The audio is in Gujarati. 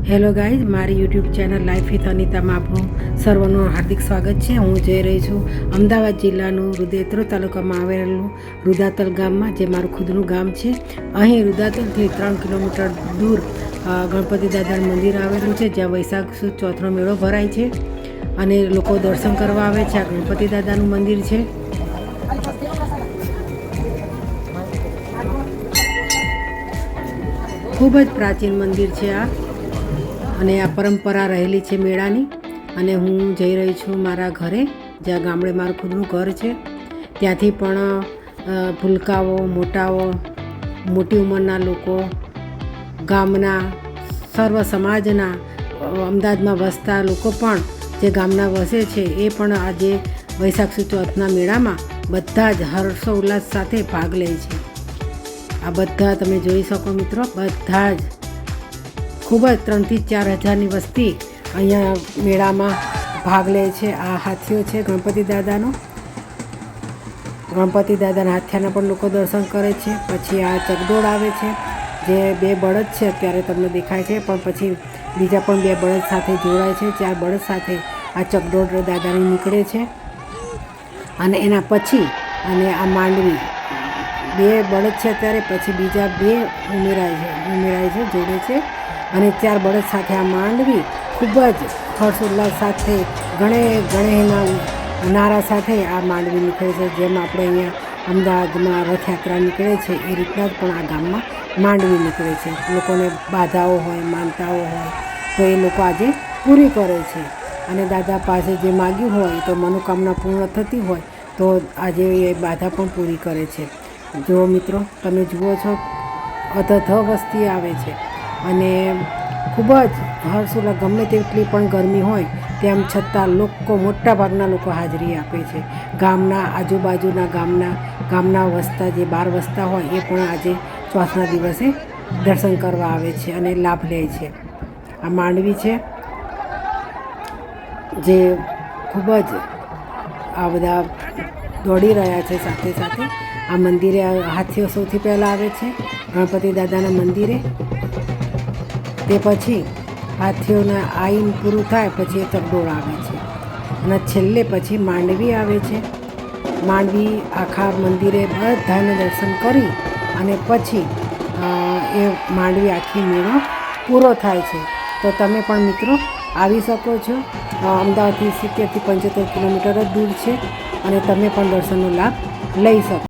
હેલો ગાઈઝ, મારી યુટ્યુબ ચેનલ લાઈફ વિથ અનિતામાં આપનું સર્વનું હાર્દિક સ્વાગત છે. હું જઈ રહી છું અમદાવાદ જિલ્લાનું રુદેત્રો તાલુકામાં આવેલું રુદાતલ ગામમાં, જે મારું ખુદનું ગામ છે. અહીં રુદાતલથી 3 કિલોમીટર દૂર ગણપતિ દાદાનું મંદિર આવેલું છે, જ્યાં વૈશાખ સુદ ચોથનો મેળો ભરાય છે અને લોકો દર્શન કરવા આવે છે. આ ગણપતિ દાદાનું મંદિર છે. ખૂબ જ પ્રાચીન મંદિર છે આ, અને આ પરંપરા રહેલી છે મેળાની. અને હું જઈ રહી છું મારા ઘરે, જ્યાં ગામડે મારું ખુદનું ઘર છે. ત્યાંથી પણ ભૂલકાઓ, મોટાઓ, મોટી ઉંમરના લોકો, ગામના સર્વ સમાજના, અમદાવાદમાં વસતા લોકો પણ જે ગામના વસે છે, એ પણ આજે વૈશાખ સુદ ચોથના મેળામાં બધા જ હર્ષોલ્લાસ સાથે ભાગ લે છે. આ બધા તમે જોઈ શકો મિત્રો, બધા જ ખૂબ જ 3 થી 4 હજારની વસ્તી અહીંયા મેળામાં ભાગ લે છે. આ હાથીઓ છે ગણપતિ દાદાનો. ગણપતિ દાદાના હાથિયાના પણ લોકો દર્શન કરે છે. પછી આ ચકડોળ આવે છે, જે 2 બળદ છે અત્યારે તમને દેખાય છે, પણ પછી બીજા પણ 2 બળદ સાથે જોડાય છે. 4 બળદ સાથે આ ચકડોળ દાદાની નીકળે છે. અને એના પછી અને આ માંડવી, 2 બળદ છે અત્યારે, પછી બીજા 2 ઉમેરાય છે જોડે છે. અને 4 બળદ સાથે આ માંડવી ખૂબ જ હર્ષોલ્લાસ સાથે ગણેના નારા સાથે આ માંડવી નીકળે છે. જેમ આપણે અહીંયા અમદાવાદમાં રથયાત્રા નીકળે છે, એ રીતના જ પણ આ ગામમાં માંડવી નીકળે છે. લોકોને બાધાઓ હોય, માનતાઓ હોય, તો એ લોકો આજે પૂરી કરે છે. અને દાદા પાસે જે માગ્યું હોય, તો મનોકામના પૂર્ણ થતી હોય, તો આજે એ બાધા પણ પૂરી કરે છે. જો મિત્રો, તમે જુઓ છો, અધધ વસ્તી આવે છે. અને ખૂબ જ હર્ષોલ્લાસ, ગમે તેટલી પણ ગરમી હોય તેમ છતાં લોકો, મોટા ભાગના લોકો હાજરી આપે છે. ગામના આજુબાજુના ગામના વસતા, જે બહાર વસતા હોય, એ પણ આજે ચોથના દિવસે દર્શન કરવા આવે છે અને લાભ લે છે. આ માંડવી છે, જે ખૂબ જ આ બધા દોડી રહ્યા છે. સાથે સાથે આ મંદિરે હાથીઓ સૌથી પહેલાં આવે છે, ગણપતિ દાદાના મંદિરે. તે પછી હાથીઓના આઈન પૂરું થાય પછી એ ચકડોળ આવે છે, અને છેલ્લે પછી માંડવી આવે છે. માંડવી આખા મંદિરે બધાને દર્શન કરી અને પછી એ માંડવી આખી મેળો પૂરો થાય છે. તો તમે પણ મિત્રો આવી શકો છો. અમદાવાદથી 70 થી 75 કિલોમીટર જ દૂર છે, અને તમે પણ દર્શનનો લાભ લઈ શકો.